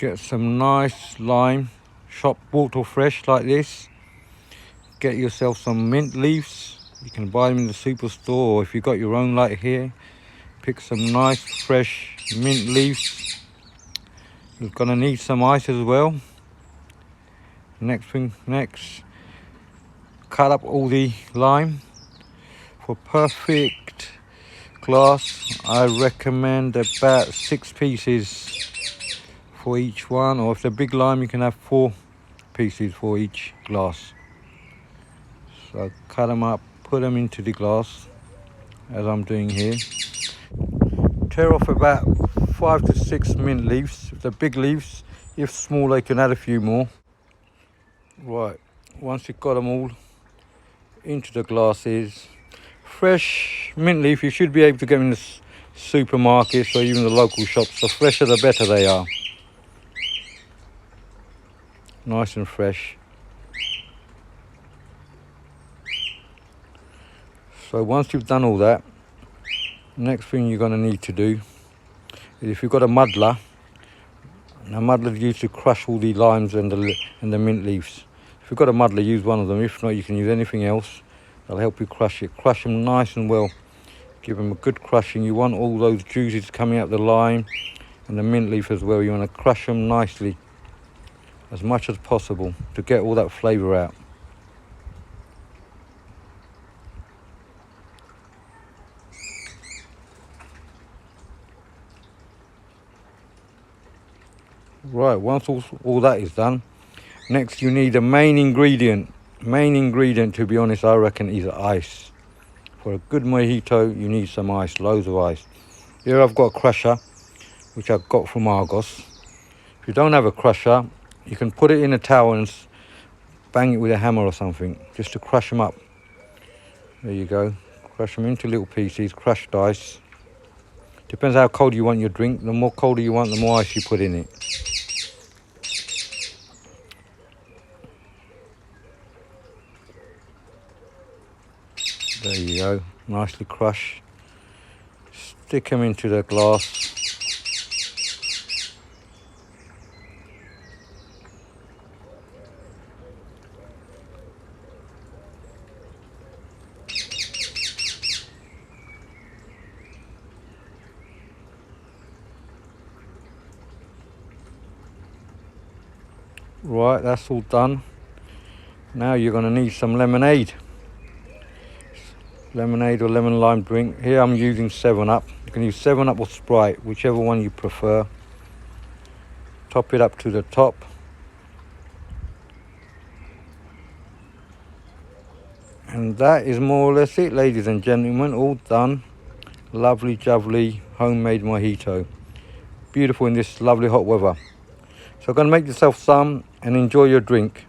Get some nice lime, shop bought or fresh like this. Get yourself some mint leaves. You can buy them in the superstore, or if you've got your own like here, pick some nice fresh mint leaves. You're gonna need some ice as well. Next, cut up all the lime. For perfect glass, I recommend about 6 pieces for each one, or if they're big lime, you can have 4 pieces for each glass. So cut them up, put them into the glass, as I'm doing here. Tear off about 5 to 6 mint leaves. If they're big leaves, if small, they can add a few more. Right, once you've got them all into the glasses, fresh mint leaf, you should be able to get them in the supermarkets or even the local shops. The fresher the better they are. Nice and fresh. So once you've done all that, next thing you're going to need to do is, if you've got a muddler, and a muddler is used to crush all the limes and the mint leaves. If you've got a muddler, use one of them. If not, you can use anything else. That'll help you crush it. Crush them nice and well. Give them a good crushing. You want all those juices coming out of the lime and the mint leaf as well. You want to crush them nicely as much as possible to get all that flavour out. Right, once all that is done, next you need a main ingredient. Main ingredient, to be honest, I reckon is ice. For a good mojito, you need some ice, loads of ice. Here I've got a crusher, which I've got from Argos. If you don't have a crusher, you can put it in a towel and bang it with a hammer or something, just to crush them up. There you go. Crush them into little pieces, crushed ice. Depends how cold you want your drink. The more colder you want, the more ice you put in it. There you go, nicely crushed. Stick them into the glass. Right, that's all done. Now you're going to need some lemonade. Lemonade or lemon lime drink. Here I'm using 7-Up. You can use 7-Up or Sprite, whichever one you prefer. Top it up to the top. And that is more or less it, ladies and gentlemen. All done. Lovely, jubbly, homemade mojito. Beautiful in this lovely hot weather. So go and make yourself some and enjoy your drink.